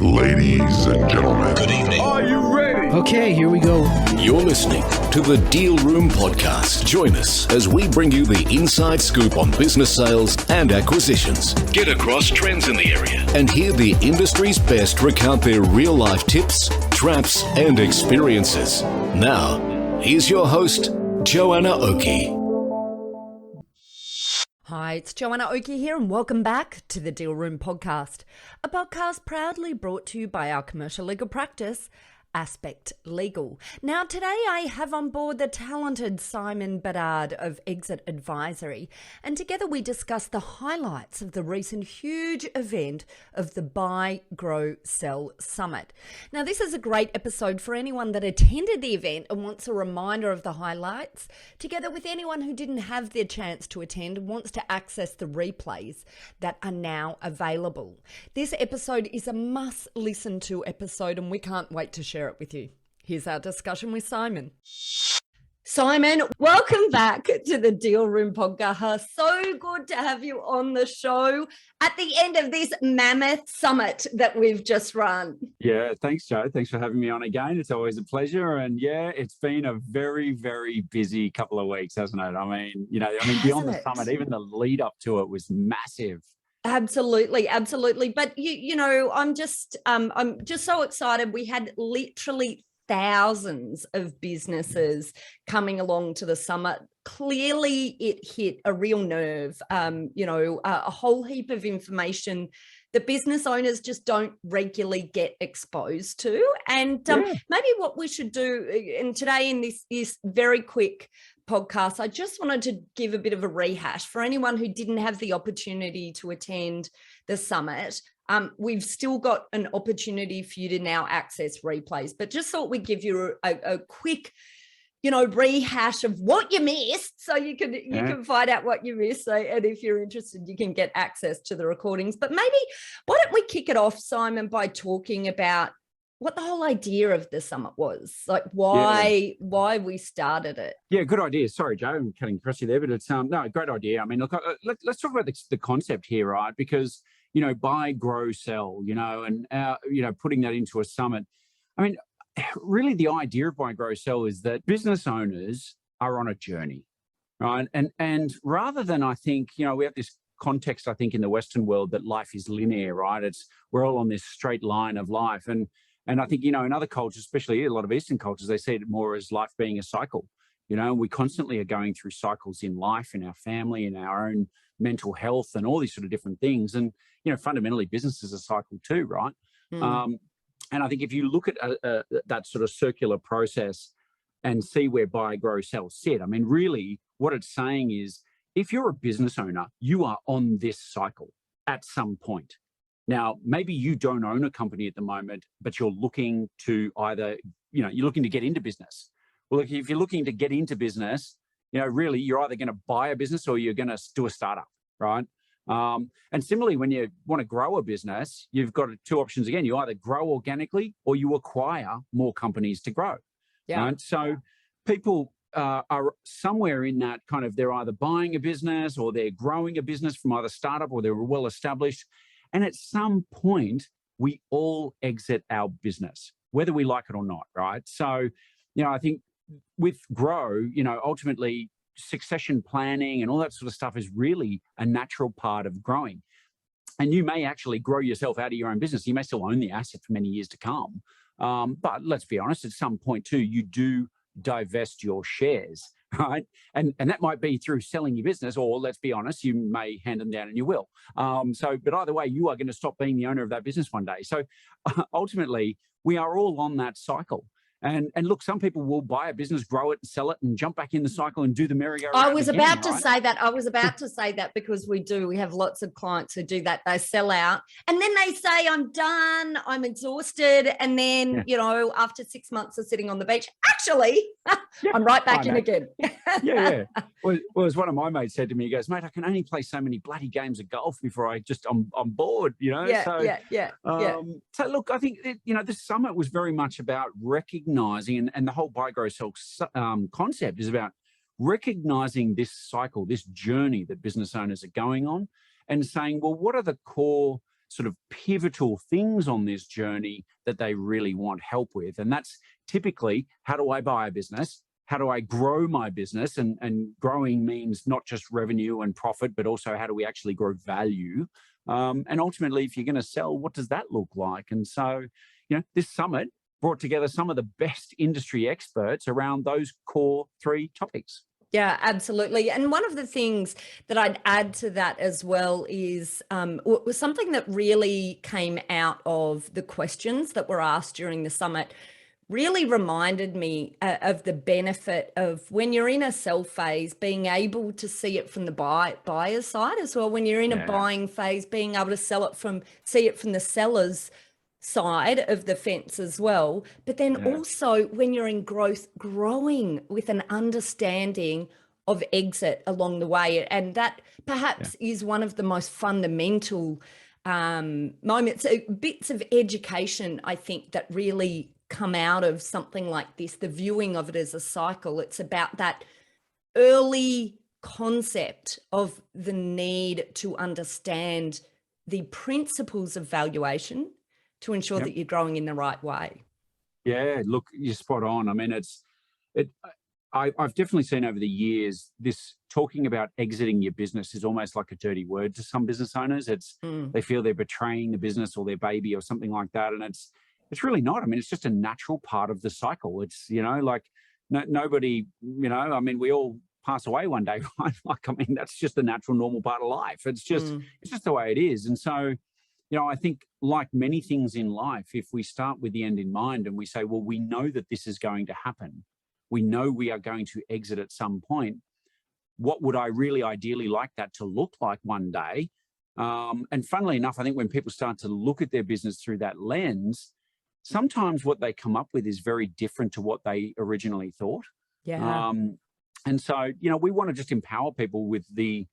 Ladies and gentlemen, Good evening. Are you ready? Okay, here we go. You're listening to the Deal Room Podcast. Join us as we bring you the inside scoop on business sales and acquisitions. Get across trends in the area and hear the industry's best recount their real-life tips, traps, and experiences. Now, here's your host, Joanna Oakey. Hi, it's Joanna Oakey here, and welcome back to the Deal Room Podcast, a podcast proudly brought to you by our commercial legal practice, Aspect Legal. Now, today I have on board the talented Simon Bedard of Exit Advisory, and together we discuss the highlights of the recent huge event of the Buy, Grow, Sell Summit. Now, this is a great episode for anyone that attended the event and wants a reminder of the highlights, together with anyone who didn't have the chance to attend and wants to access the replays that are now available. This episode is a must-listen to episode, and we can't wait to share it with you. Here's our discussion with Simon. Simon, welcome back to the Deal Room Podcast. So good to have you on the show at the end of this mammoth summit that we've just run. Yeah, thanks, Joe. Thanks for having me on again. It's always a pleasure. And yeah, it's been a very, very busy couple of weeks, hasn't it? Beyond the summit, even the lead up to it was massive. Absolutely. But I'm just so excited. We had literally thousands of businesses coming along to the summit. Clearly, it hit a real nerve. A whole heap of information that business owners just don't regularly get exposed to. And maybe what we should do, and today in this very quick podcast, I just wanted to give a bit of a rehash for anyone who didn't have the opportunity to attend the summit. We've still got an opportunity for you to now access replays, but just thought we'd give you a quick, rehash of what you missed, so you can find out what you missed. So, and if you're interested, you can get access to the recordings. But maybe why don't we kick it off, Simon, by talking about what the whole idea of the summit was, like why we started it. Yeah, good idea. Sorry, Joe, I'm cutting across you there, but it's no, great idea. I mean, look, let's talk about the concept here, right? Because buy, grow, sell, and putting that into a summit. I mean, really, the idea of buy, grow, sell is that business owners are on a journey, right? And rather than, I think, we have this context, I think, in the Western world that life is linear, right? We're all on this straight line of life, and I think, in other cultures, especially a lot of Eastern cultures, they see it more as life being a cycle. We constantly are going through cycles in life, in our family, in our own mental health, and all these sort of different things. And, fundamentally, business is a cycle too, right? And I think if you look at that sort of circular process and see where buy, grow, sell sit, I mean, really what it's saying is if you're a business owner, you are on this cycle at some point. Now, maybe you don't own a company at the moment, but you're looking to either, you're looking to get into business. Well, if you're looking to get into business, really, you're either going to buy a business or you're going to do a startup, right? And similarly, when you want to grow a business, you've got two options again. You either grow organically or you acquire more companies to grow. Yeah. Right? So people are somewhere in that kind of, they're either buying a business or they're growing a business from either startup or they're well established. And at some point, we all exit our business, whether we like it or not, right? So, I think with grow, ultimately succession planning and all that sort of stuff is really a natural part of growing. And you may actually grow yourself out of your own business. You may still own the asset for many years to come. But let's be honest, at some point too, you do divest your shares, right? And that might be through selling your business, or let's be honest, you may hand them down and you will. But either way, you are going to stop being the owner of that business one day. So ultimately, we are all on that cycle. And look, some people will buy a business, grow it, and sell it, and jump back in the cycle and do the merry-go-round. I was about to say that because we have lots of clients who do that. They sell out and then they say, I'm done, I'm exhausted. And then, after 6 months of sitting on the beach, actually, I'm right back in again. Yeah. Well, as one of my mates said to me, he goes, mate, I can only play so many bloody games of golf before I'm bored, Yeah. So look, I think, the summit was very much about recognizing, and the whole buy, grow, sell concept is about recognizing this cycle, this journey that business owners are going on, and saying, well, what are the core sort of pivotal things on this journey that they really want help with. And that's typically, how do I buy a business? How do I grow my business? And growing means not just revenue and profit, but also how do we actually grow value? And ultimately, if you're going to sell, what does that look like? And so, this summit brought together some of the best industry experts around those core 3 topics. Yeah, absolutely. And one of the things that I'd add to that as well is was something that really came out of the questions that were asked during the summit, really reminded me of the benefit of when you're in a sell phase, being able to see it from the buyer's side as well. When you're in a buying phase, being able to see it from the seller's side of the fence as well. But then also when you're in growth, growing with an understanding of exit along the way. And that perhaps is one of the most fundamental moments, bits of education, I think, that really come out of something like this, the viewing of it as a cycle. It's about that early concept of the need to understand the principles of valuation to ensure that you're growing in the right way. Yeah, look, you're spot on. I mean, I've definitely seen over the years, this talking about exiting your business is almost like a dirty word to some business owners. They feel they're betraying the business or their baby or something like that. And it's really not. I mean, it's just a natural part of the cycle. It's, like nobody, I mean, we all pass away one day, right? Like, I mean, that's just the natural, normal part of life. It's just the way it is. And so, I think like many things in life, if we start with the end in mind and we say, well, we know that this is going to happen. We know we are going to exit at some point. What would I really ideally like that to look like one day? And funnily enough, I think when people start to look at their business through that lens, sometimes what they come up with is very different to what they originally thought. Yeah. And so, we want to just empower people with the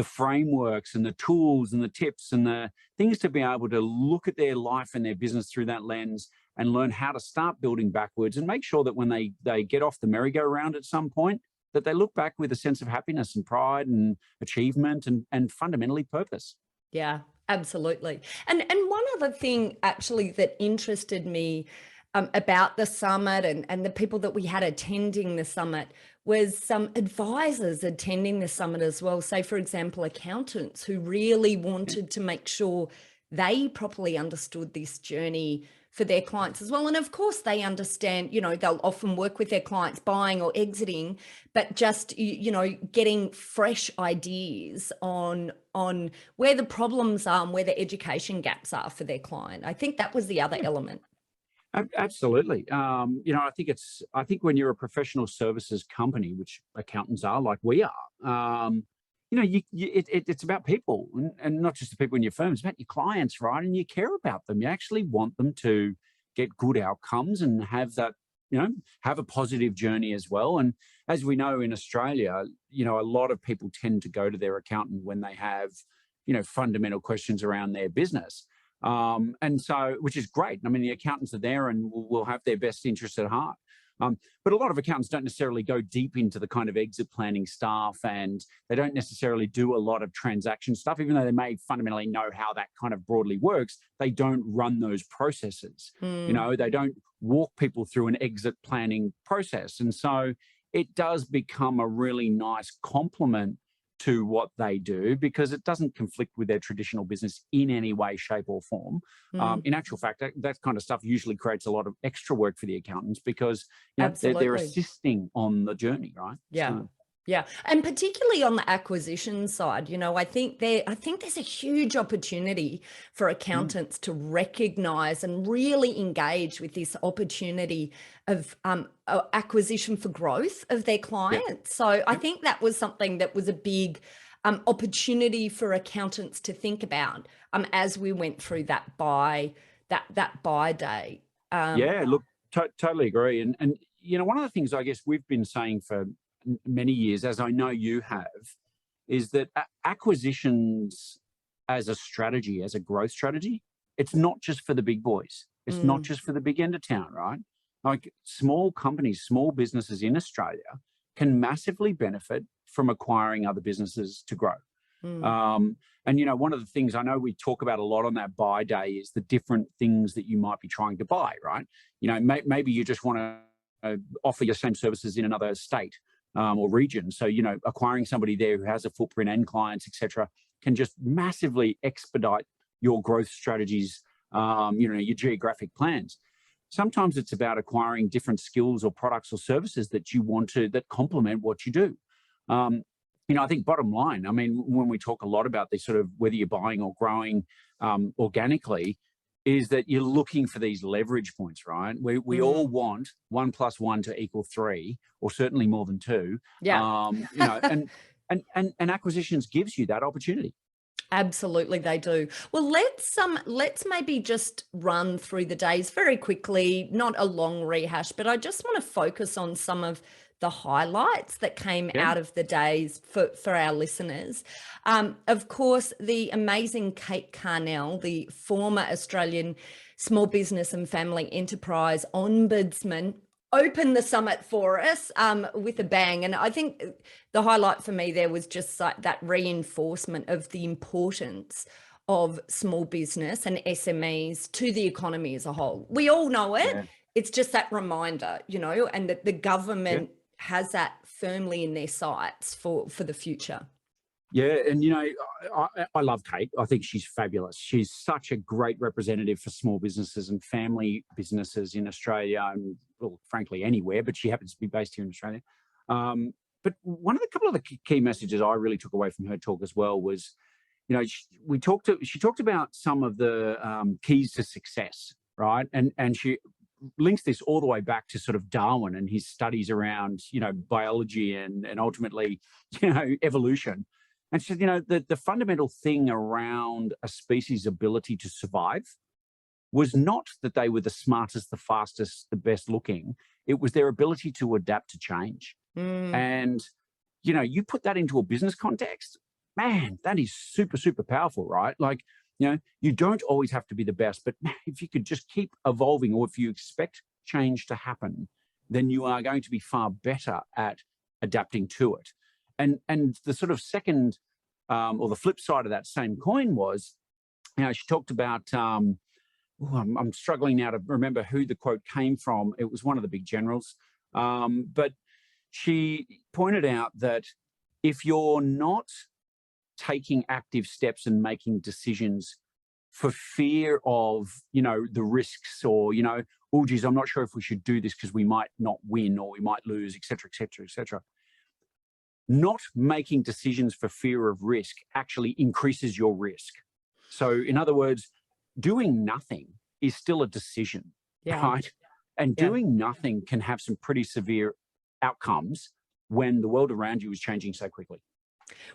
frameworks and the tools and the tips and the things to be able to look at their life and their business through that lens and learn how to start building backwards and make sure that when they get off the merry-go-round at some point, that they look back with a sense of happiness and pride and achievement and fundamentally purpose. Yeah, absolutely. And one other thing actually that interested me about the summit and the people that we had attending the summit was some advisors attending the summit as well. Say, for example, accountants who really wanted to make sure they properly understood this journey for their clients as well. And of course they understand, they'll often work with their clients buying or exiting, but just, getting fresh ideas on where the problems are and where the education gaps are for their client. I think that was the other element. Absolutely. I think when you're a professional services company, which accountants are, like we are, it's about people and not just the people in your firm. It's about your clients, right? And you care about them. You actually want them to get good outcomes and have that, have a positive journey as well. And as we know in Australia, a lot of people tend to go to their accountant when they have, fundamental questions around their business. And so, which is great. I mean, the accountants are there and will have their best interests at heart. But a lot of accountants don't necessarily go deep into the kind of exit planning stuff, and they don't necessarily do a lot of transaction stuff, even though they may fundamentally know how that kind of broadly works. They don't run those processes. They don't walk people through an exit planning process. And so it does become a really nice complement to what they do because it doesn't conflict with their traditional business in any way, shape or form. In actual fact, that kind of stuff usually creates a lot of extra work for the accountants because they're assisting on the journey, right? Yeah. Yeah. And particularly on the acquisition side, I think there's a huge opportunity for accountants to recognize and really engage with this opportunity of acquisition for growth of their clients. So I think that was something that was a big opportunity for accountants to think about as we went through that buy day. Look, totally agree. And one of the things I guess we've been saying for many years, as I know you have, is that acquisitions as a strategy, as a growth strategy, it's not just for the big boys. It's not just for the big end of town, right? Like small companies, small businesses in Australia can massively benefit from acquiring other businesses to grow. And, you know, one of the things I know we talk about a lot on that buy day is the different things that you might be trying to buy, right? You know, maybe you just want to offer your same services in another state or region. So, you know, acquiring somebody there who has a footprint and clients, etc., can just massively expedite your growth strategies, you know, your geographic plans. Sometimes it's about acquiring different skills or products or services that you want to, that complement what you do. You know, I think bottom line, I mean, when we talk a lot about this sort of whether you're buying or growing organically, is that you're looking for these leverage points, right? We all want 1 + 1 to equal 3, or certainly more than 2. Yeah. You know, and acquisitions gives you that opportunity. Absolutely, they do. Well, let's maybe just run through the days very quickly, not a long rehash, but I just want to focus on some of the highlights that came out of the days for our listeners. Of course, the amazing Kate Carnell, the former Australian Small Business and Family Enterprise Ombudsman, opened the summit for us with a bang. And I think the highlight for me there was just that reinforcement of the importance of small business and SMEs to the economy as a whole. We all know it. Yeah. It's just that reminder, you know, and that the government has that firmly in their sights for the future. Yeah, and you know, I love Kate. I think she's fabulous. She's such a great representative for small businesses and family businesses in Australia, and well, frankly, anywhere. But she happens to be based here in Australia. But couple of the key messages I really took away from her talk as well was, you know, she talked about some of the keys to success, right? And she links this all the way back to sort of Darwin and his studies around, you know, biology and ultimately, you know, evolution. And she said, you know, the fundamental thing around a species' ability to survive was not that they were the smartest, the fastest, the best looking. It was their ability to adapt to change. And, you know, you put that into a business context, man, that is super, super powerful, right? Like, you know, you don't always have to be the best, but if you could just keep evolving, or if you expect change to happen, then you are going to be far better at adapting to it. And the sort of second or the flip side of that same coin was, you know, she talked about, I'm struggling now to remember who the quote came from. It was one of the big generals. But she pointed out that if you're not taking active steps and making decisions for fear of, you know, the risks, or, you know, oh, geez, I'm not sure if we should do this because we might not win or we might lose, et cetera, et cetera, et cetera. Not making decisions for fear of risk actually increases your risk. So in other words, doing nothing is still a decision, right? And doing nothing can have some pretty severe outcomes when the world around you is changing so quickly.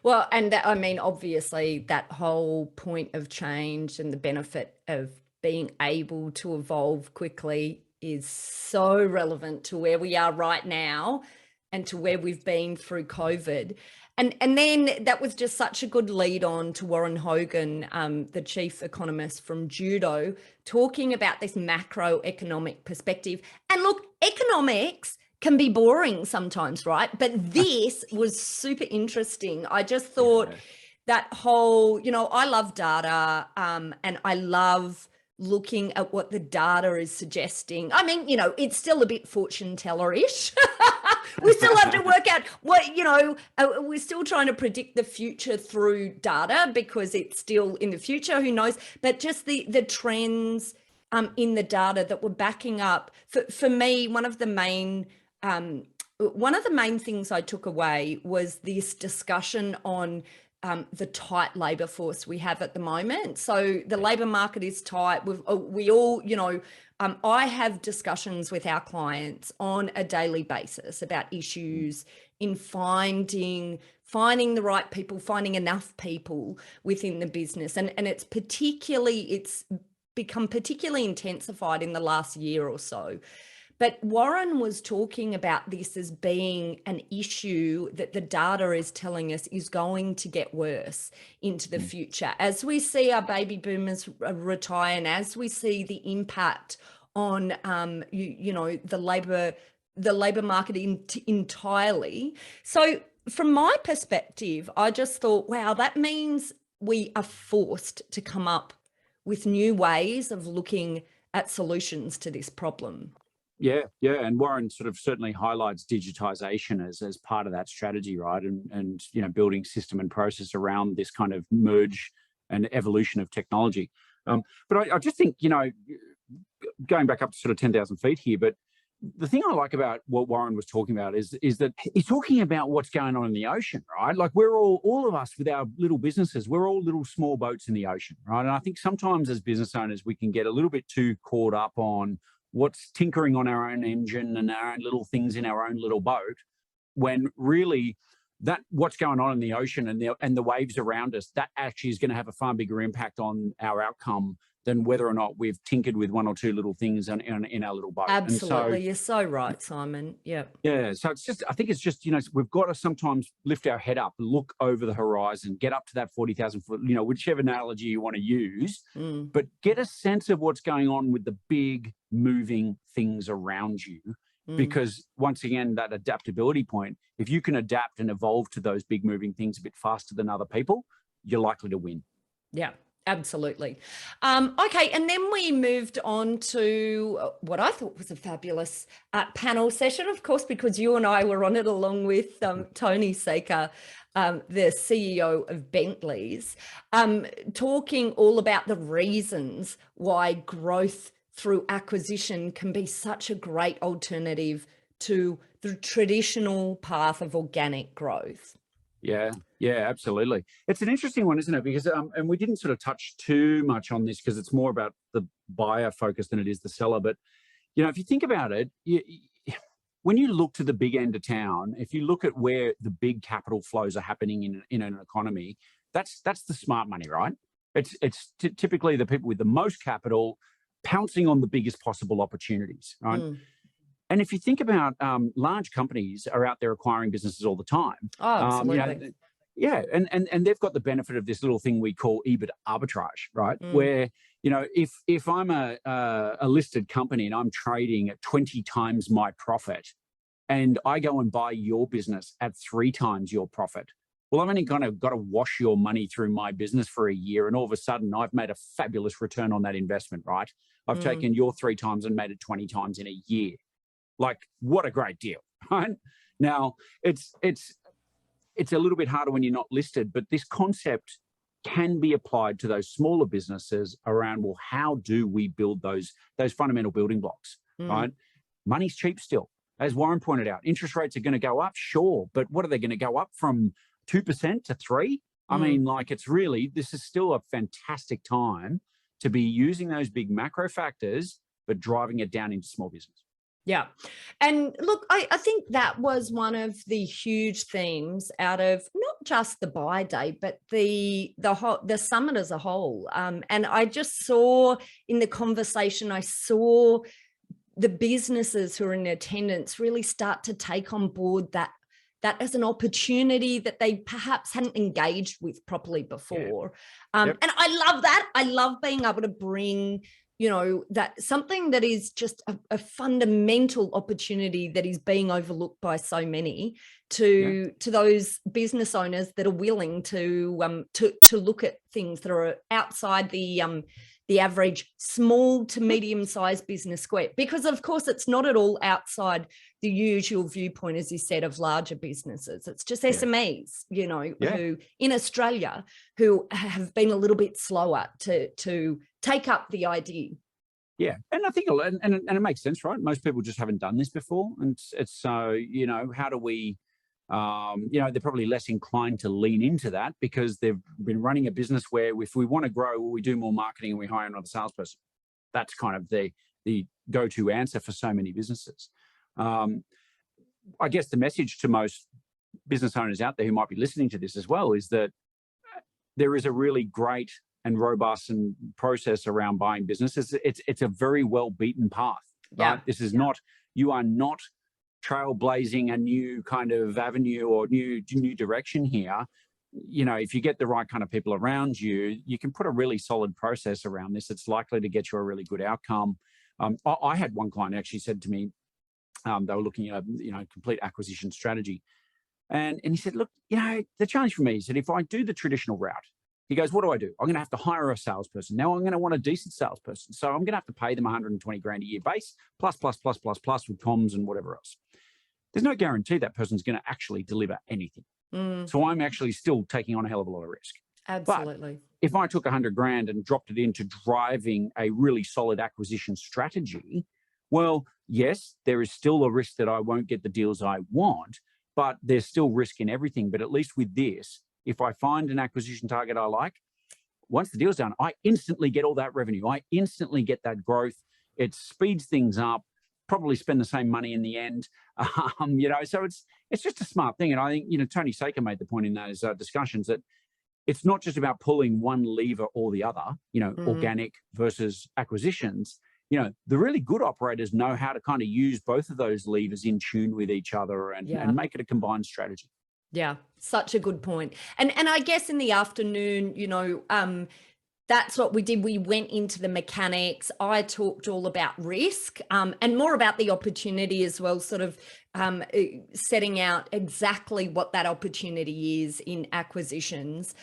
Well, and that, I mean, obviously that whole point of change and the benefit of being able to evolve quickly is so relevant to where we are right now and to where we've been through COVID. And then that was just such a good lead on to Warren Hogan, the chief economist from Judo, talking about this macroeconomic perspective. And look, economics can be boring sometimes, right? But this was super interesting. I just thought that whole, you know, I love data and I love looking at what the data is suggesting. I mean, you know, it's still a bit fortune teller-ish. We still have to work out what, you know, we're still trying to predict the future through data because it's still in the future, who knows? But just the trends in the data that were backing up, for me, one of the main things I took away was this discussion on the tight labor force we have at the moment. So the labor market is tight. We all, you know, I have discussions with our clients on a daily basis about issues in finding the right people, finding enough people within the business. And it's become particularly intensified in the last year or so. But Warren was talking about this as being an issue that the data is telling us is going to get worse into the future. As we see our baby boomers retire and as we see the impact on, you know, the labor market entirely. So from my perspective, I just thought, wow, that means we are forced to come up with new ways of looking at solutions to this problem. Yeah, yeah, and Warren sort of certainly highlights digitization as part of that strategy, right? And you know, building system and process around this kind of merge and evolution of technology. But I just think, you know, going back up to sort of 10,000 feet here, but the thing I like about what Warren was talking about is that he's talking about what's going on in the ocean, right? Like we're all of us with our little businesses, we're all little small boats in the ocean, right? And I think sometimes as business owners, we can get a little bit too caught up on what's tinkering on our own engine and our own little things in our own little boat, when really that what's going on in the ocean and the waves around us, that actually is going to have a far bigger impact on our outcome than whether or not we've tinkered with one or two little things in our little boat. Absolutely. And so, you're so right, Simon. Yeah. Yeah. So it's just, I think it's just, you know, we've got to sometimes lift our head up, look over the horizon, get up to that 40,000 foot, you know, whichever analogy you want to use, but get a sense of what's going on with the big moving things around you. Because once again, that adaptability point, if you can adapt and evolve to those big moving things a bit faster than other people, you're likely to win. Yeah. Absolutely. Okay, and then we moved on to what I thought was a fabulous panel session, of course, because you and I were on it along with Tony Saker, the CEO of Bentley's, talking all about the reasons why growth through acquisition can be such a great alternative to the traditional path of organic growth. Yeah, yeah, absolutely. It's an interesting one, isn't it? Because, and we didn't sort of touch too much on this because it's more about the buyer focus than it is the seller. But, you know, if you think about it, when you look to the big end of town, if you look at where the big capital flows are happening in an economy, that's the smart money, right? It's typically the people with the most capital pouncing on the biggest possible opportunities, right? And if you think about large companies are out there acquiring businesses all the time. Oh, absolutely. You know, yeah, and they've got the benefit of this little thing we call EBIT arbitrage, right? Where, you know, if I'm a listed company and I'm trading at 20 times my profit, and I go and buy your business at 3 times your profit, well, I've only kind of got to wash your money through my business for a year, and all of a sudden I've made a fabulous return on that investment, right? I've taken your 3 times and made it 20 times in a year. Like, what a great deal, right? Now, it's a little bit harder when you're not listed, but this concept can be applied to those smaller businesses around, well, how do we build those fundamental building blocks, right? Money's cheap still. As Warren pointed out, interest rates are going to go up, sure, but what are they going to go up from 2% to 3%? I mean, like, this is still a fantastic time to be using those big macro factors, but driving it down into small business. Yeah. And look, I think that was one of the huge themes out of not just the buy day, but the summit as a whole. And I just saw in the conversation, I saw the businesses who are in attendance really start to take on board that as an opportunity that they perhaps hadn't engaged with properly before. And I love that. I love being able to bring, you know, that something that is just a fundamental opportunity that is being overlooked by so many to those business owners that are willing to look at things that are outside the average small to medium-sized business square, because of course it's not at all outside the usual viewpoint, as you said, of larger businesses. It's just SMEs, you know, who in Australia who have been a little bit slower to take up the idea. Yeah, and I think and it makes sense, right? Most people just haven't done this before, and it's so, you know, how do we? You know, they're probably less inclined to lean into that because they've been running a business where if we want to grow, we do more marketing and we hire another salesperson. That's kind of the go-to answer for so many businesses. I guess the message to most business owners out there who might be listening to this as well is that there is a really great and robust and process around buying businesses. It's a very well beaten path, right? This is not, you are not trailblazing a new kind of avenue or new direction here. You know, if you get the right kind of people around you, you can put a really solid process around this. It's likely to get you a really good outcome. I had one client actually said to me, they were looking at a complete acquisition strategy. And he said, look, the challenge for me is that if I do the traditional route, he goes, what do I do? I'm going to have to hire a salesperson. Now I'm going to want a decent salesperson. So I'm going to have to pay them 120 grand a year base, plus with comms and whatever else. There's no guarantee that person's going to actually deliver anything. So I'm actually still taking on a hell of a lot of risk. Absolutely. But if I took 100 grand and dropped it into driving a really solid acquisition strategy, well, yes, there is still a risk that I won't get the deals I want, but there's still risk in everything. But at least with this, if I find an acquisition target I like, once the deal's done, I instantly get all that revenue. I instantly get that growth. It speeds things up, probably spend the same money in the end. So it's just a smart thing. And I think, Tony Saker made the point in those discussions that it's not just about pulling one lever or the other, organic versus acquisitions. The really good operators know how to kind of use both of those levers in tune with each other and make it a combined strategy. Yeah, such a good point. And I guess in the afternoon, that's what we did. We went into the mechanics. I talked all about risk and more about the opportunity as well, sort of setting out exactly what that opportunity is in acquisitions,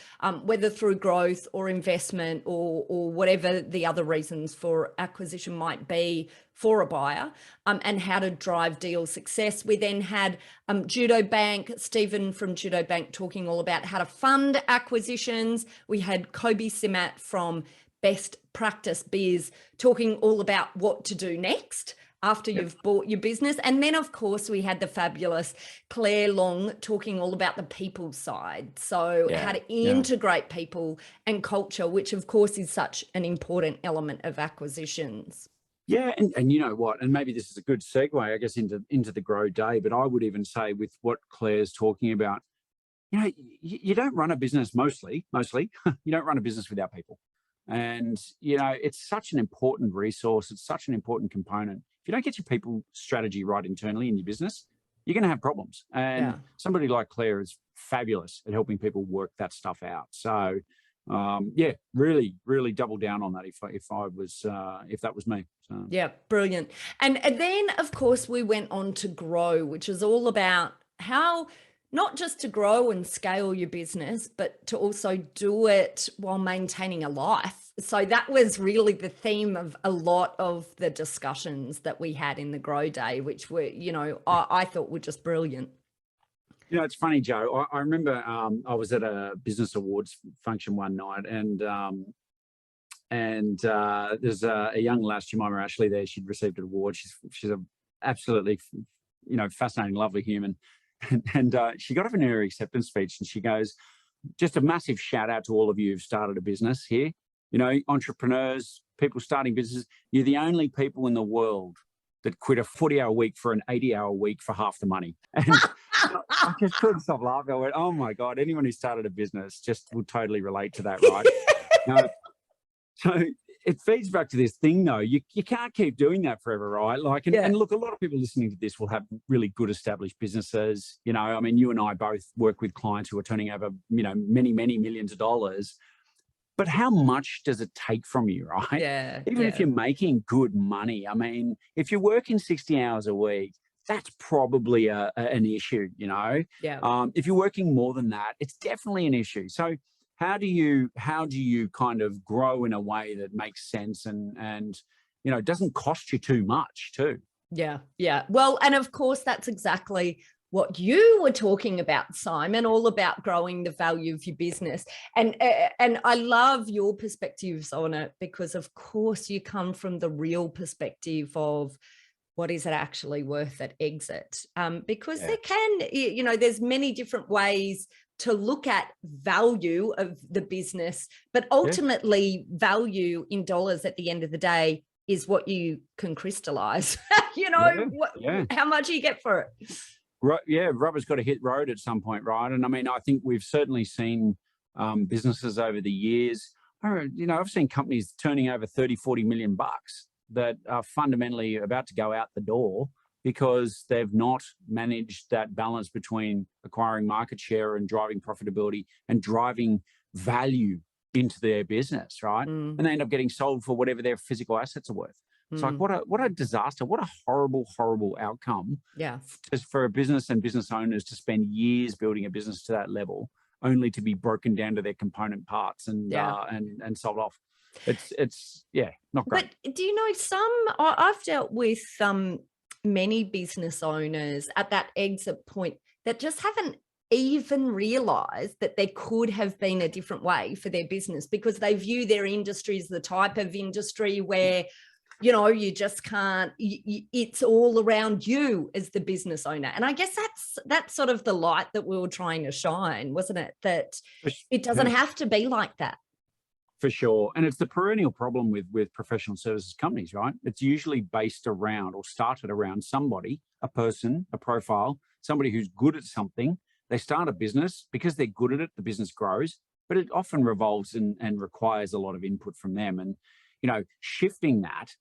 whether through growth or investment or whatever the other reasons for acquisition might be for a buyer, and how to drive deal success. We then had Judo Bank, Stephen from Judo Bank talking all about how to fund acquisitions. We had Kobe Simat from Best Practice Biz talking all about what to do next after you've bought your business. And then, of course, we had the fabulous Claire Long talking all about the people side. So how to integrate people and culture, which, of course, is such an important element of acquisitions. Yeah, and you know what, and maybe this is a good segue, I guess, into the Grow Day, but I would even say with what Claire's talking about, you don't run a business mostly, you don't run a business without people. And, it's such an important resource. It's such an important component. If you don't get your people strategy right internally in your business, you're going to have problems. And somebody like Claire is fabulous at helping people work that stuff out. So, really, really double down on that if that was me. So. Yeah, brilliant. And then, of course, we went on to Grow, which is all about how not just to grow and scale your business, but to also do it while maintaining a life. So that was really the theme of a lot of the discussions that we had in the Grow Day, which were, I thought were just brilliant. It's funny, Joe. I remember I was at a business awards function one night, and there's a young lass, Jemima Ashley there. She'd received an award. She's a absolutely, fascinating, lovely human. And she got up in her acceptance speech and she goes, just a massive shout out to all of you who've started a business here. Entrepreneurs, people starting businesses. You're the only people in the world that quit a 40-hour week for an 80-hour week for half the money. And I just couldn't stop laughing. I went, oh my God, anyone who started a business just will totally relate to that, right? So it feeds back to this thing, though. You can't keep doing that forever, right? And look, a lot of people listening to this will have really good established businesses. You and I both work with clients who are turning over, many, many millions of dollars. But how much does it take from you, right? Yeah. Even if you're making good money, if you're working 60 hours a week, that's probably an issue, Yeah. If you're working more than that, it's definitely an issue. So how do you kind of grow in a way that makes sense and doesn't cost you too much too? Yeah. Well, and of course, that's exactly what you were talking about, Simon, all about growing the value of your business. And I love your perspectives on it because, of course, you come from the real perspective of what is it actually worth at exit? Because there can, there's many different ways to look at value of the business, but ultimately value in dollars at the end of the day is what you can crystallize, how much you get for it. Right, yeah, rubber's got to hit road at some point, right? And I think we've certainly seen businesses over the years. I've seen companies turning over 30, 40 million bucks that are fundamentally about to go out the door because they've not managed that balance between acquiring market share and driving profitability and driving value into their business, right? And they end up getting sold for whatever their physical assets are worth. It's like, what a disaster, what a horrible outcome. Yeah. Just for a business and business owners to spend years building a business to that level, only to be broken down to their component parts and sold off. It's not great. But do you know, I've dealt with many business owners at that exit point that just haven't even realized that there could have been a different way for their business, because they view their industry as the type of industry where, you know, you just can't, it's all around you as the business owner. And I guess that's sort of the light that we were trying to shine, wasn't it? That it doesn't have to be like that. For sure. And it's the perennial problem with professional services companies, right? It's usually based around or started around somebody, a person, a profile, somebody who's good at something. They start a business because they're good at it, the business grows, but it often revolves and requires a lot of input from them. And, you know, shifting that,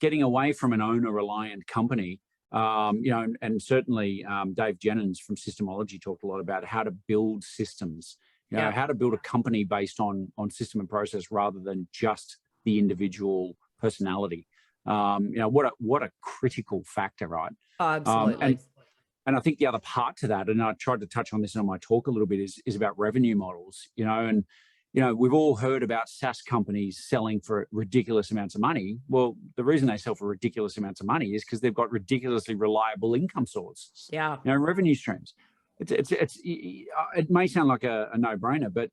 getting away from an owner-reliant company, you know, and certainly Dave Jennings from Systemology talked a lot about how to build systems, you know, how to build a company based on system and process rather than just the individual personality. You know, what a critical factor, right? Oh, absolutely. And I think the other part to that, and I tried to touch on this in my talk a little bit, is about revenue models, you know, and, you know, we've all heard about SaaS companies selling for ridiculous amounts of money. Well, the reason they sell for ridiculous amounts of money is because they've got ridiculously reliable income sources, you know, revenue streams. It may sound like a no-brainer, but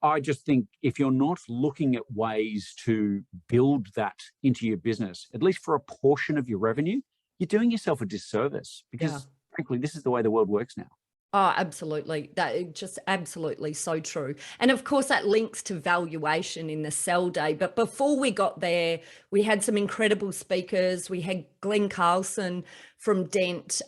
I just think if you're not looking at ways to build that into your business, at least for a portion of your revenue, you're doing yourself a disservice, because frankly, this is the way the world works now. Oh, absolutely. That is just absolutely so true. And of course, that links to valuation in the sell day. But before we got there, we had some incredible speakers. We had Glenn Carlson from Dent,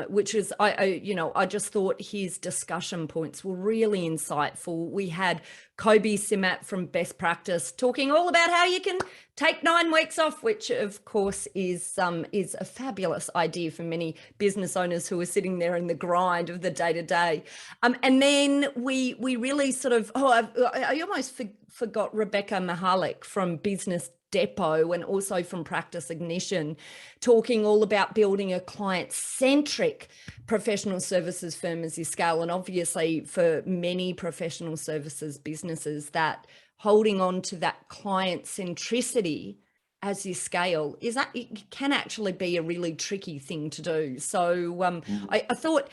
which is, I just thought his discussion points were really insightful. We had Kobe Simat from Best Practice talking all about how you can take 9 weeks off, which of course is a fabulous idea for many business owners who are sitting there in the grind of the day-to-day. And then we really sort of, I almost forgot Rebecca Mahalik from Business Depot and also from Practice Ignition, talking all about building a client-centric professional services firm as you scale. And obviously for many professional services businesses, that holding on to that client centricity as you scale it can actually be a really tricky thing to do. So I thought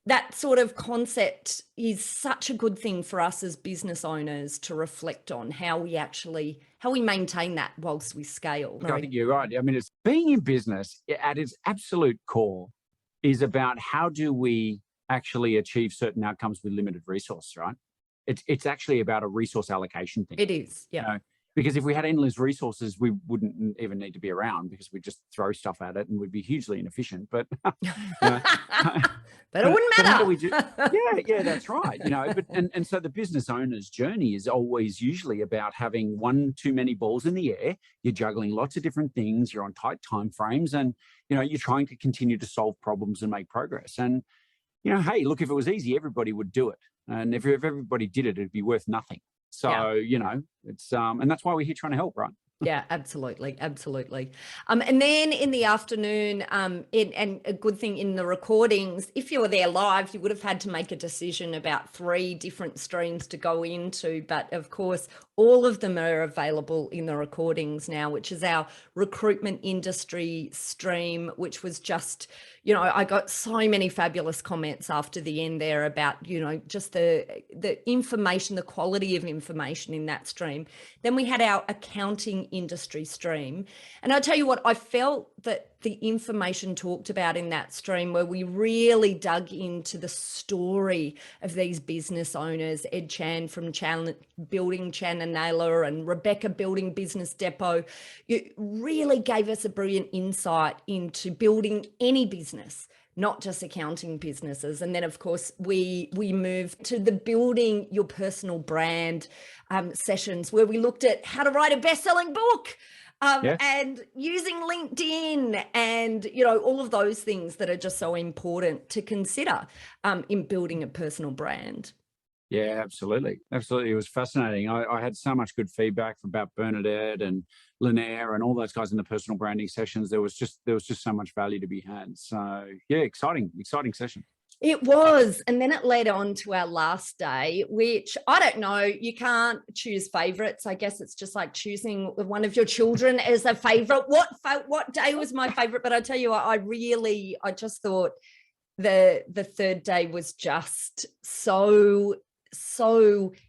that sort of concept is such a good thing for us as business owners to reflect on how we maintain that whilst we scale. I think you're right. I mean, it's being in business at its absolute core is about how do we actually achieve certain outcomes with limited resource, right? It's actually about a resource allocation thing. It is, yeah. You know, because if we had endless resources, we wouldn't even need to be around, because we'd just throw stuff at it and we'd be hugely inefficient. But you know, but it wouldn't matter. How do we yeah, that's right. You know, but and so the business owner's journey is always usually about having one too many balls in the air. You're juggling lots of different things. You're on tight time frames, and you know you're trying to continue to solve problems and make progress. And you know, hey, look, if it was easy, everybody would do it. And if everybody did it, it'd be worth nothing. So, you know, it's, and that's why we're here trying to help, right? Yeah, absolutely. Absolutely. And then in the afternoon, and a good thing in the recordings, if you were there live, you would have had to make a decision about 3 different streams to go into. But of course, all of them are available in the recordings now, which is our recruitment industry stream, which was just, you know, I got so many fabulous comments after the end there about, you know, just the information, the quality of information in that stream. Then we had our accounting industry stream. And I'll tell you what, I felt that the information talked about in that stream, where we really dug into the story of these business owners, Ed Chan from Building Chan and Naylor and Rebecca building Business Depot, it really gave us a brilliant insight into building any business, not just accounting businesses. And then of course we moved to the building your personal brand sessions, where we looked at how to write a best-selling book. And using LinkedIn and, you know, all of those things that are just so important to consider in building a personal brand. Yeah, absolutely. Absolutely. It was fascinating. I had so much good feedback about Bernadette and Linaire and all those guys in the personal branding sessions. There was just so much value to be had. So yeah, exciting session. It was. And then it led on to our last day, which I don't know, you can't choose favorites. I guess it's just like choosing one of your children as a favorite. What day was my favorite? But I tell you what, I just thought the third day was just so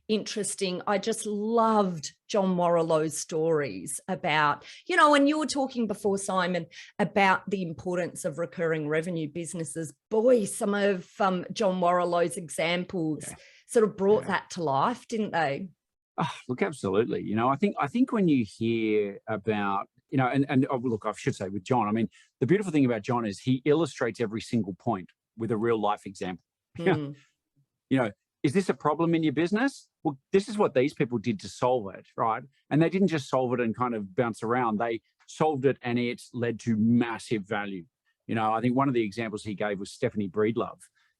interesting. I just loved John Warrilow's stories about, when you were talking before, Simon, about the importance of recurring revenue businesses. Boy, some of John Warrilow's examples sort of brought that to life, didn't they? Oh, look, absolutely. I think when you hear about, look, I should say with John, I mean, the beautiful thing about John is he illustrates every single point with a real life example. Is this a problem in your business? Well, this is what these people did to solve it, right? And they didn't just solve it and kind of bounce around. They solved it and it led to massive value. I think one of the examples he gave was Stephanie Breedlove,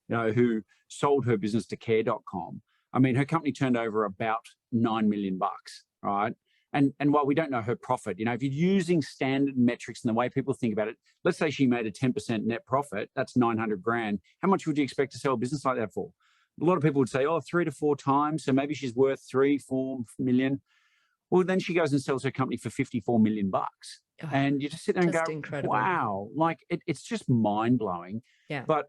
who sold her business to care.com. I mean, her company turned over about $9 million, right? And while we don't know her profit, if you're using standard metrics and the way people think about it, let's say she made a 10% net profit, that's 900 grand. How much would you expect to sell a business like that for? A lot of people would say, 3 to 4 times. So maybe she's worth 3-4 million. Well, then she goes and sells her company for $54 million. And you just sit there and go, incredible. Wow, like it's just mind blowing. Yeah. But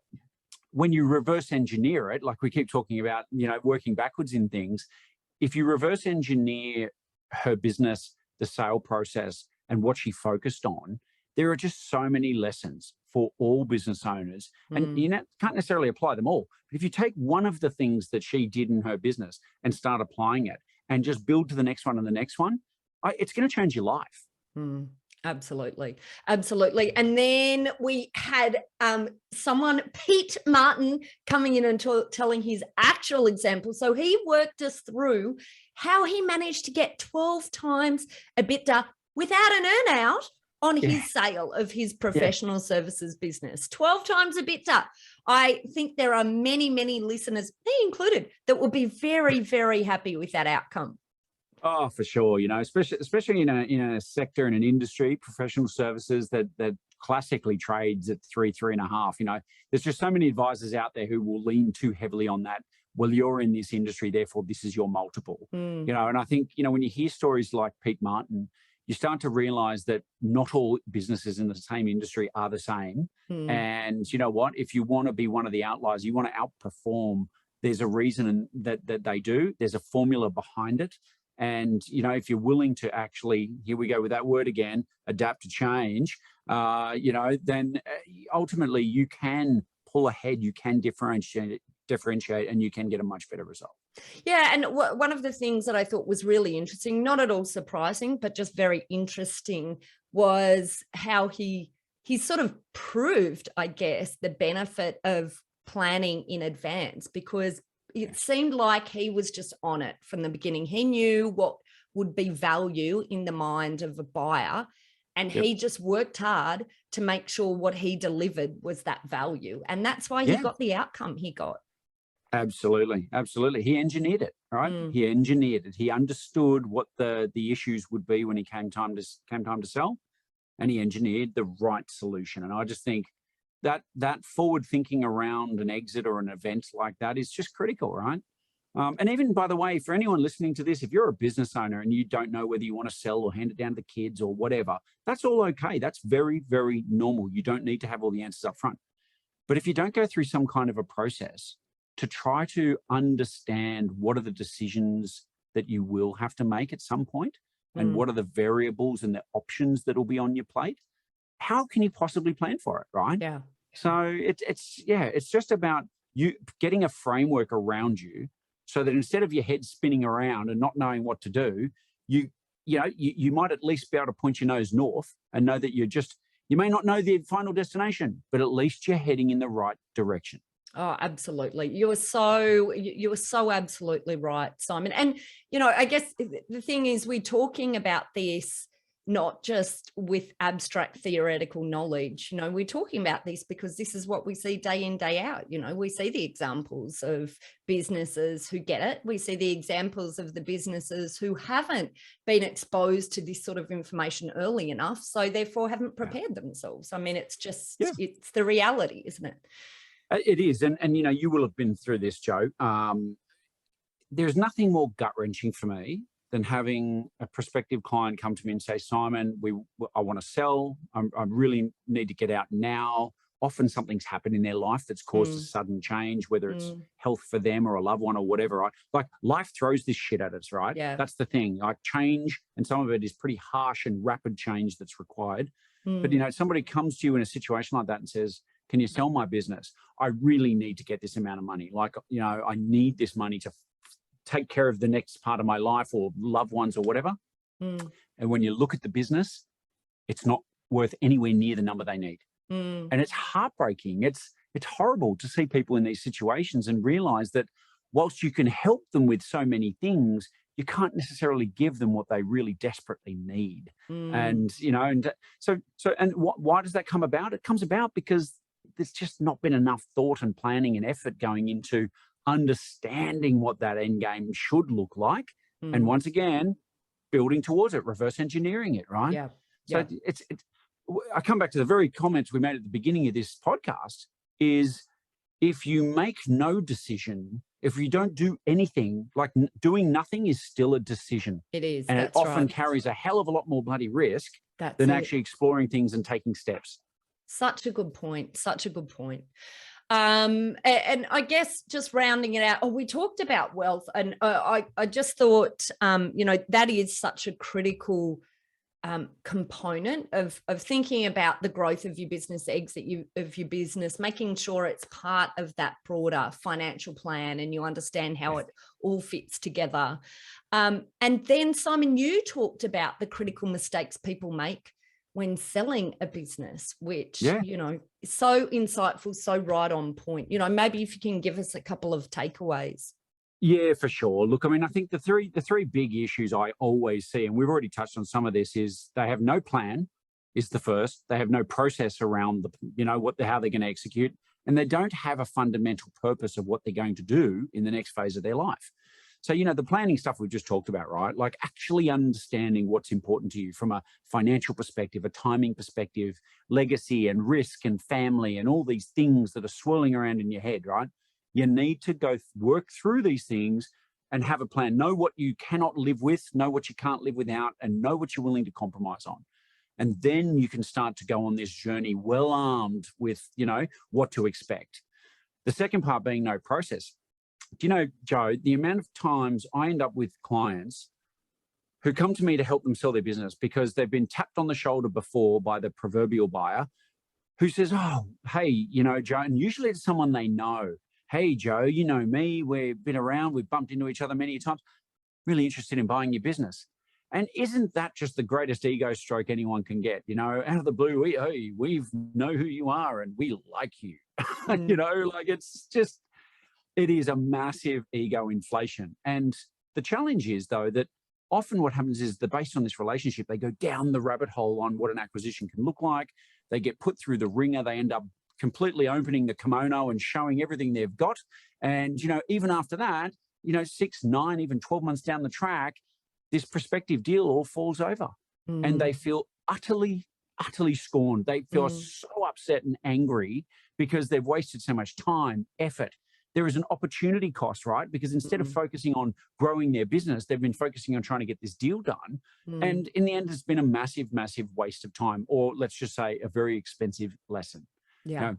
when you reverse engineer it, like we keep talking about, working backwards in things, if you reverse engineer her business, the sale process, and what she focused on, there are just so many lessons for all business owners. And you can't necessarily apply them all. But if you take one of the things that she did in her business and start applying it and just build to the next one and the next one, it's going to change your life. Absolutely. And then we had someone, Pete Martin, coming in and telling his actual example. So he worked us through how he managed to get 12 times EBITDA without an earnout on his sale of his professional services business. 12 times EBITDA. I think there are many, many listeners, me included, that will be very, very happy with that outcome. Oh, for sure. Especially in a sector, in an industry, professional services that classically trades at 3.5. There's just so many advisors out there who will lean too heavily on that. Well, you're in this industry, therefore this is your multiple. And I think, when you hear stories like Pete Martin, you start to realize that not all businesses in the same industry are the same. And you know what? If you want to be one of the outliers, you want to outperform, there's a reason that they do. There's a formula behind it. And, if you're willing to actually, here we go with that word again, adapt to change, then ultimately you can pull ahead, you can differentiate, and you can get a much better result. Yeah. And one of the things that I thought was really interesting, not at all surprising, but just very interesting, was how he sort of proved, I guess, the benefit of planning in advance, because it seemed like he was just on it from the beginning. He knew what would be value in the mind of a buyer, and he just worked hard to make sure what he delivered was that value. And that's why he got the outcome he got. Absolutely. He engineered it, right? He engineered it. He understood what the issues would be when it came time to sell, and he engineered the right solution. And I just think that forward thinking around an exit or an event like that is just critical, right? And even, by the way, for anyone listening to this, if you're a business owner and you don't know whether you want to sell or hand it down to the kids or whatever, that's all okay. That's very, very normal. You don't need to have all the answers up front. But if you don't go through some kind of a process to try to understand what are the decisions that you will have to make at some point, and what are the variables and the options that will be on your plate, how can you possibly plan for it, right? Yeah. So it's just about you getting a framework around you, so that instead of your head spinning around and not knowing what to do, you might at least be able to point your nose north and know that you may not know the final destination, but at least you're heading in the right direction. Oh, absolutely. You were so absolutely right, Simon. And, I guess the thing is, we're talking about this not just with abstract theoretical knowledge. You know, we're talking about this because this is what we see day in, day out. You know, we see the examples of businesses who get it. We see the examples of the businesses who haven't been exposed to this sort of information early enough, so therefore haven't prepared themselves. I mean, it's just, it's the reality, isn't it? It is. And, you know, you will have been through this, Jo. There's nothing more gut-wrenching for me than having a prospective client come to me and say, Simon, I want to sell. I really need to get out now. Often something's happened in their life that's caused a sudden change, whether it's health for them or a loved one or whatever. Right? Like life throws this shit at us, right? Yeah. That's the thing. Like change, and some of it is pretty harsh and rapid change that's required. But, you know, somebody comes to you in a situation like that and says, can you sell my business? I really need to get this amount of money. Like, you know, I need this money to take care of the next part of my life or loved ones or whatever. And when you look at the business, it's not worth anywhere near the number they need. And it's heartbreaking. It's horrible to see people in these situations and realize that whilst you can help them with so many things, you can't necessarily give them what they really desperately need. And, you know, and why does that come about? It comes about because there's just not been enough thought and planning and effort going into understanding what that end game should look like. And once again, building towards it, reverse engineering it, right? Yeah. So it's I come back to the very comments we made at the beginning of this podcast is if you make no decision, if you don't do anything, like doing nothing is still a decision. It is. And it often carries a hell of a lot more bloody risk than actually exploring things and taking steps. Such a good point. Such a good point. And I guess just rounding it out, we talked about wealth, and I just thought, you know, that is such a critical component of thinking about the growth of your business, exit of your business, making sure it's part of that broader financial plan and you understand how it all fits together. And then, Simon, you talked about the critical mistakes people make when selling a business, which, you know, is so insightful, so right on point. You know, maybe if you can give us a couple of takeaways. Yeah, for sure. Look, I mean, I think the three big issues I always see, and we've already touched on some of this, is they have no plan is the first. They have no process around you know, how they're going to execute, and they don't have a fundamental purpose of what they're going to do in the next phase of their life. So, you know, the planning stuff we've just talked about, right? Like actually understanding what's important to you from a financial perspective, a timing perspective, legacy and risk and family and all these things that are swirling around in your head, right? You need to go work through these things and have a plan. Know what you cannot live with, know what you can't live without, and know what you're willing to compromise on. And then you can start to go on this journey well armed with, you know, what to expect. The second part being no process. Do you know, Jo, the amount of times I end up with clients who come to me to help them sell their business because they've been tapped on the shoulder before by the proverbial buyer who says, oh, hey, you know, Jo, and usually it's someone they know. Hey, Jo, you know me, we've been around, we've bumped into each other many times, really interested in buying your business. And isn't that just the greatest ego stroke anyone can get? You know, out of the blue, we know who you are and we like you. You know, like it's just, it is a massive ego inflation. And the challenge is, though, that often what happens is that based on this relationship, they go down the rabbit hole on what an acquisition can look like. They get put through the ringer. They end up completely opening the kimono and showing everything they've got. And, you know, even after that, you know, 6, 9, even 12 months down the track, this prospective deal all falls over and they feel utterly scorned. They feel so upset and angry because they've wasted so much time, effort. There is an opportunity cost, right? Because instead of focusing on growing their business, they've been focusing on trying to get this deal done. And in the end, it's been a massive, massive waste of time, or let's just say a very expensive lesson. Yeah. Now,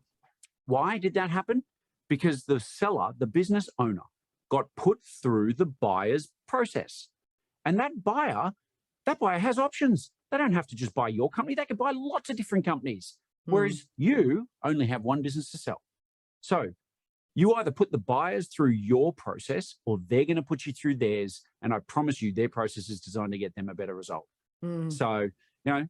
why did that happen? Because the seller, the business owner, got put through the buyer's process. And that buyer has options. They don't have to just buy your company. They could buy lots of different companies, whereas you only have one business to sell. So you either put the buyers through your process or they're going to put you through theirs. And I promise you their process is designed to get them a better result. So, you know,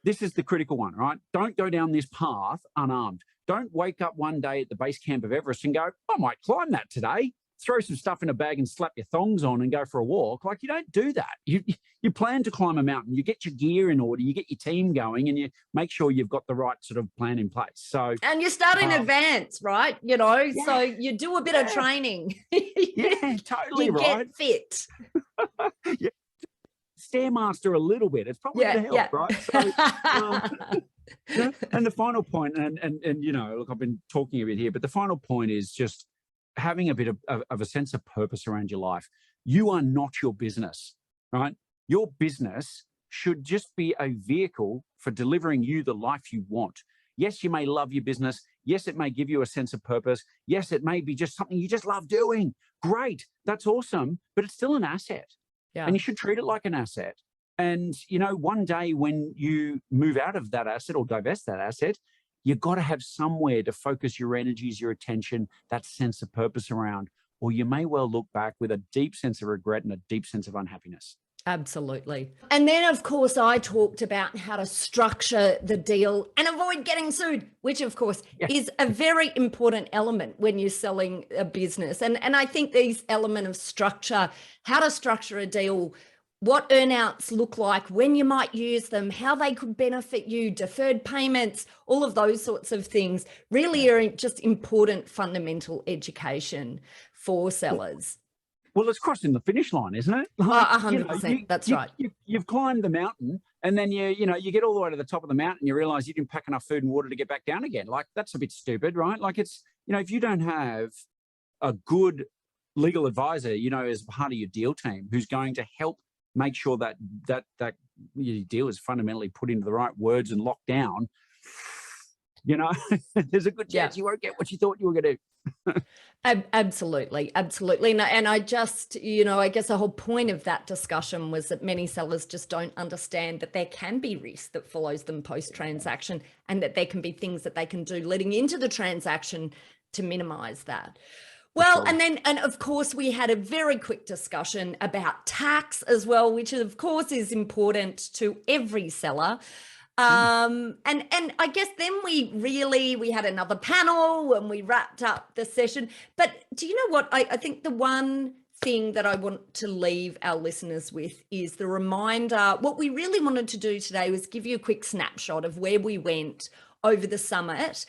this is the critical one, right? Don't go down this path unarmed. Don't wake up one day at the base camp of Everest and go, I might climb that today. throw some stuff in a bag and slap your thongs on and go for a walk. Like, you don't do that. You plan to climb a mountain, you get your gear in order, you get your team going, and you make sure you've got the right sort of plan in place. So, and you start in advance, right? So you do a bit of training. Yeah, totally you right. Get fit. Yeah. Stairmaster a little bit. It's probably going to help, right? So, and the final point, and look, I've been talking a bit here, but the final point is just having a bit of a sense of purpose around your life. You are not your business, right? Your business should just be a vehicle for delivering you the life you want. Yes, you may love your business. Yes, it may give you a sense of purpose. Yes, it may be just something you just love doing. Great. That's awesome. But it's still an asset. Yeah. And you should treat it like an asset. And, one day when you move out of that asset or divest that asset, you've got to have somewhere to focus your energies, your attention, that sense of purpose around, or you may well look back with a deep sense of regret and a deep sense of unhappiness. Absolutely. And then, of course, I talked about how to structure the deal and avoid getting sued, which, of course, is a very important element when you're selling a business. And I think these element of structure, how to structure a deal, what earnouts look like, when you might use them, how they could benefit you, deferred payments, all of those sorts of things really are just important fundamental education for sellers. Well, it's crossing the finish line, isn't it? 100%. That's right. You've climbed the mountain, and then you get all the way to the top of the mountain, you realize you didn't pack enough food and water to get back down again. Like, that's a bit stupid, right? Like, it's, if you don't have a good legal advisor, as part of your deal team, who's going to help make sure that your deal is fundamentally put into the right words and locked down, there's a good chance you won't get what you thought you were going to do. Absolutely. And I just, I guess the whole point of that discussion was that many sellers just don't understand that there can be risk that follows them post-transaction, and that there can be things that they can do leading into the transaction to minimize that. Well, and of course, we had a very quick discussion about tax as well, which of course is important to every seller. And I guess then we had another panel when we wrapped up the session. But do you know what? I think the one thing that I want to leave our listeners with is the reminder. What we really wanted to do today was give you a quick snapshot of where we went over the summit.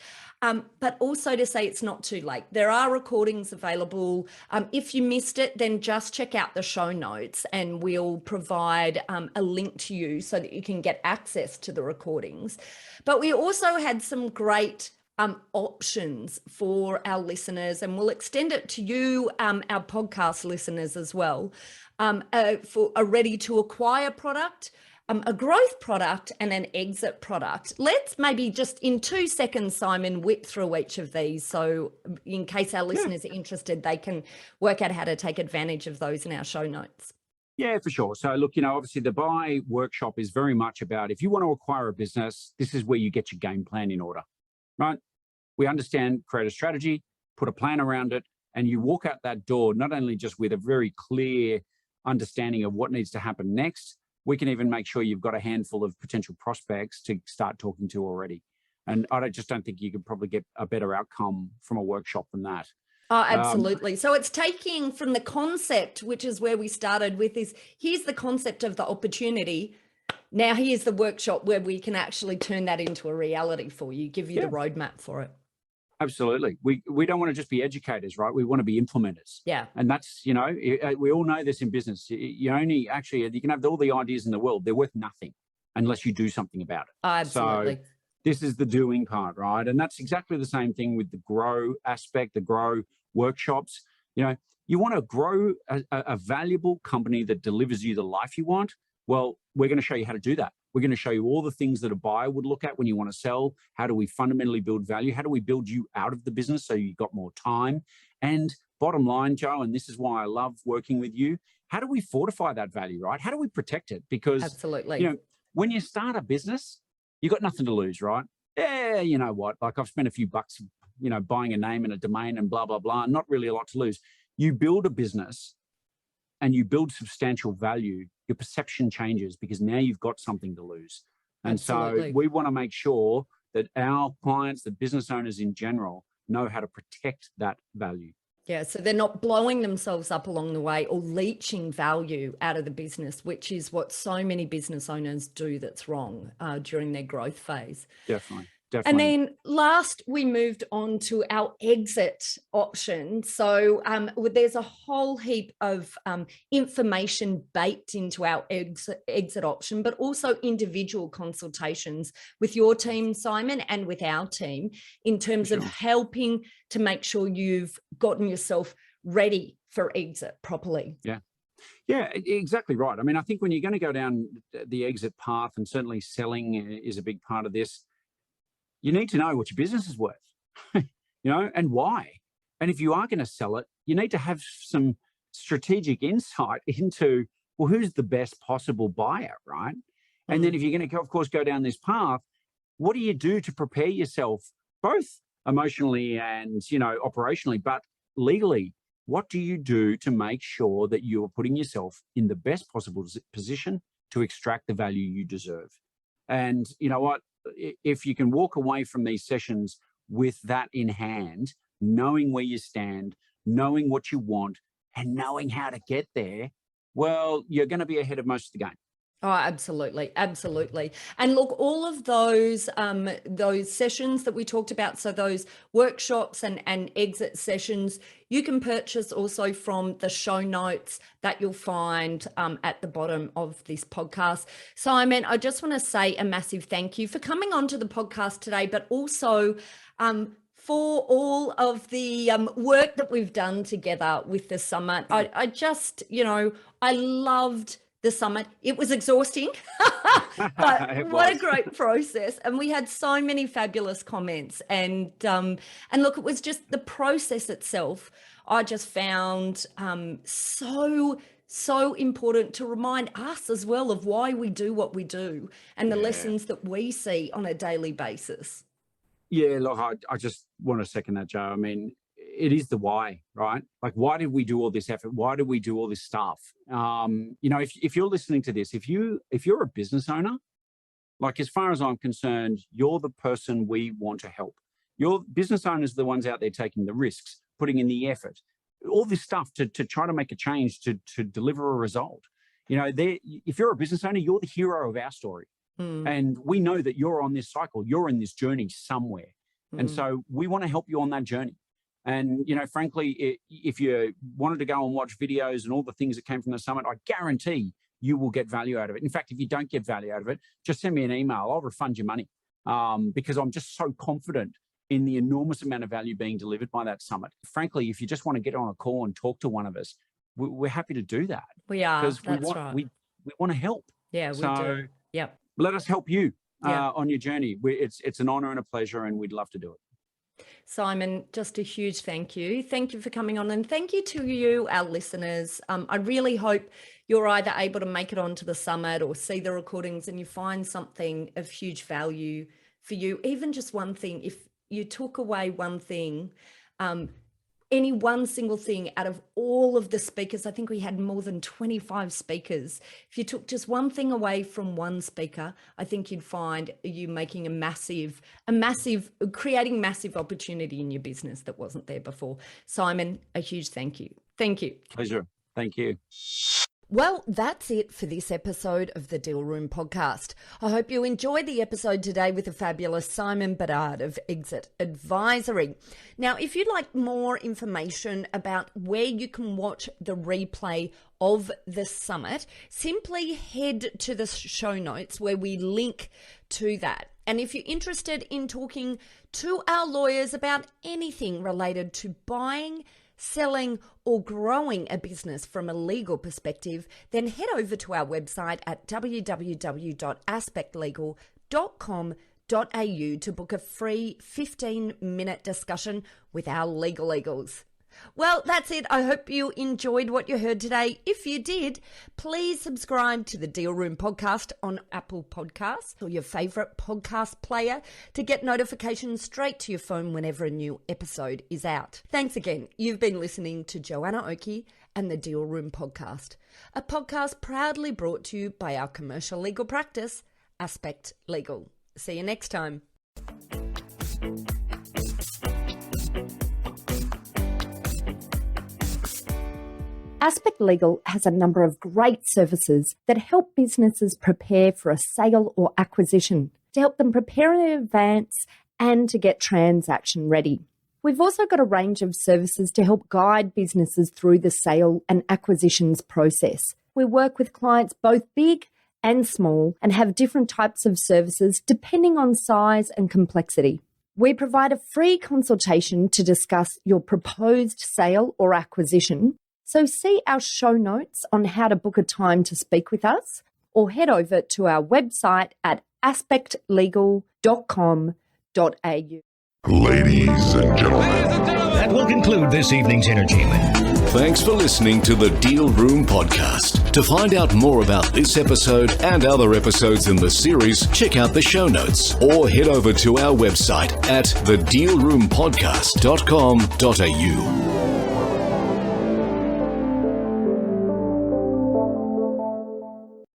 But also to say it's not too late. There are recordings available. If you missed it, then just check out the show notes and we'll provide a link to you so that you can get access to the recordings. But we also had some great options for our listeners, and we'll extend it to you, our podcast listeners as well, for a ready to acquire product, a growth product, and an exit product. Let's maybe just in 2 seconds, Simon, whip through each of these. So in case our listeners are interested, they can work out how to take advantage of those in our show notes. Yeah, for sure. So look, obviously the buy workshop is very much about, if you want to acquire a business, this is where you get your game plan in order, right? We understand, create a strategy, put a plan around it, and you walk out that door, not only just with a very clear understanding of what needs to happen next, we can even make sure you've got a handful of potential prospects to start talking to already. And I just don't think you could probably get a better outcome from a workshop than that. Oh, absolutely. So it's taking from the concept, which is where we started with, is here's the concept of the opportunity. Now here's the workshop where we can actually turn that into a reality for you, give you the roadmap for it. Absolutely. We don't want to just be educators, right? We want to be implementers. Yeah. And that's, we all know this in business. You can have all the ideas in the world. They're worth nothing unless you do something about it. Oh, absolutely. So this is the doing part, right? And that's exactly the same thing with the grow aspect, the grow workshops. You want to grow a valuable company that delivers you the life you want. Well, we're going to show you how to do that. We're going to show you all the things that a buyer would look at when you want to sell. How do we fundamentally build value? How do we build you out of the business so you've got more time? And bottom line, Joe, and this is why I love working with you, how do we fortify that value, right? How do we protect it? Because, absolutely, when you start a business, you've got nothing to lose, right? Yeah, you know what? Like, I've spent a few bucks, buying a name and a domain and blah, blah, blah, not really a lot to lose. You build a business and you build substantial value, your perception changes because now you've got something to lose. And absolutely. So we want to make sure that our clients, the business owners in general, know how to protect that value. Yeah, so they're not blowing themselves up along the way or leaching value out of the business, which is what so many business owners do that's wrong during their growth phase. Definitely. And then last, we moved on to our exit option. So there's a whole heap of information baked into our exit option, but also individual consultations with your team, Simon, and with our team in terms of helping to make sure you've gotten yourself ready for exit properly. Yeah, exactly right. I mean, I think when you're going to go down the exit path, and certainly selling is a big part of this, you need to know what your business is worth, and why. And if you are going to sell it, you need to have some strategic insight into, well, who's the best possible buyer, right? And then if you're going to, of course, go down this path, what do you do to prepare yourself, both emotionally and, operationally, but legally? What do you do to make sure that you're putting yourself in the best possible position to extract the value you deserve? And you know what? If you can walk away from these sessions with that in hand, knowing where you stand, knowing what you want, and knowing how to get there, well, you're going to be ahead of most of the game. Oh, absolutely. Absolutely. And look, all of those sessions that we talked about, so those workshops and exit sessions, you can purchase also from the show notes that you'll find at the bottom of this podcast. Simon, I just want to say a massive thank you for coming onto the podcast today, but also for all of the work that we've done together with the summit. I just, I loved the summit. It was exhausting, but what a great process. And we had so many fabulous comments. And look, it was just the process itself. I just found so important to remind us as well of why we do what we do and the lessons that we see on a daily basis. Yeah, look, I just want to second that, Joe. I mean, it is the why, right? Like, why did we do all this effort? Why did we do all this stuff? If you're listening to this, if you're a business owner, like, as far as I'm concerned, you're the person we want to help. Your business owners are the ones out there taking the risks, putting in the effort, all this stuff to try to make a change, to deliver a result. If you're a business owner, you're the hero of our story. And we know that you're on this cycle, you're in this journey somewhere. And so we want to help you on that journey. And, frankly, if you wanted to go and watch videos and all the things that came from the summit, I guarantee you will get value out of it. In fact, if you don't get value out of it, just send me an email. I'll refund your money because I'm just so confident in the enormous amount of value being delivered by that summit. Frankly, if you just want to get on a call and talk to one of us, we're happy to do that. We are. Because right. we want to help. Yeah, we do. Yep. Let us help you on your journey. It's an honor and a pleasure, and we'd love to do it. Simon, just a huge thank you. Thank you for coming on, and thank you to you, our listeners. I really hope you're either able to make it onto the summit or see the recordings and you find something of huge value for you. Even just one thing, if you took away one thing, any one single thing out of all of the speakers, I think we had more than 25 speakers. If you took just one thing away from one speaker, I think you'd find you making creating massive opportunity in your business that wasn't there before. Simon, a huge thank you. Thank you. Pleasure. Thank you. Well, that's it for this episode of the Deal Room podcast. I hope you enjoyed the episode today with the fabulous Simon Bedard of Exit Advisory. Now, if you'd like more information about where you can watch the replay of the summit, simply head to the show notes where we link to that. And if you're interested in talking to our lawyers about anything related to buying, selling, or growing a business from a legal perspective, then head over to our website at www.aspectlegal.com.au to book a free 15-minute discussion with our legal eagles. Well, that's it. I hope you enjoyed what you heard today. If you did, please subscribe to the Deal Room podcast on Apple Podcasts or your favorite podcast player to get notifications straight to your phone whenever a new episode is out. Thanks again. You've been listening to Joanna Oakey and the Deal Room podcast, a podcast proudly brought to you by our commercial legal practice, Aspect Legal. See you next time. Aspect Legal has a number of great services that help businesses prepare for a sale or acquisition, to help them prepare in advance and to get transaction ready. We've also got a range of services to help guide businesses through the sale and acquisitions process. We work with clients both big and small and have different types of services depending on size and complexity. We provide a free consultation to discuss your proposed sale or acquisition. So see our show notes on how to book a time to speak with us, or head over to our website at aspectlegal.com.au. Ladies and gentlemen. That will conclude this evening's entertainment. Thanks for listening to the Deal Room Podcast. To find out more about this episode and other episodes in the series, check out the show notes or head over to our website at thedealroompodcast.com.au.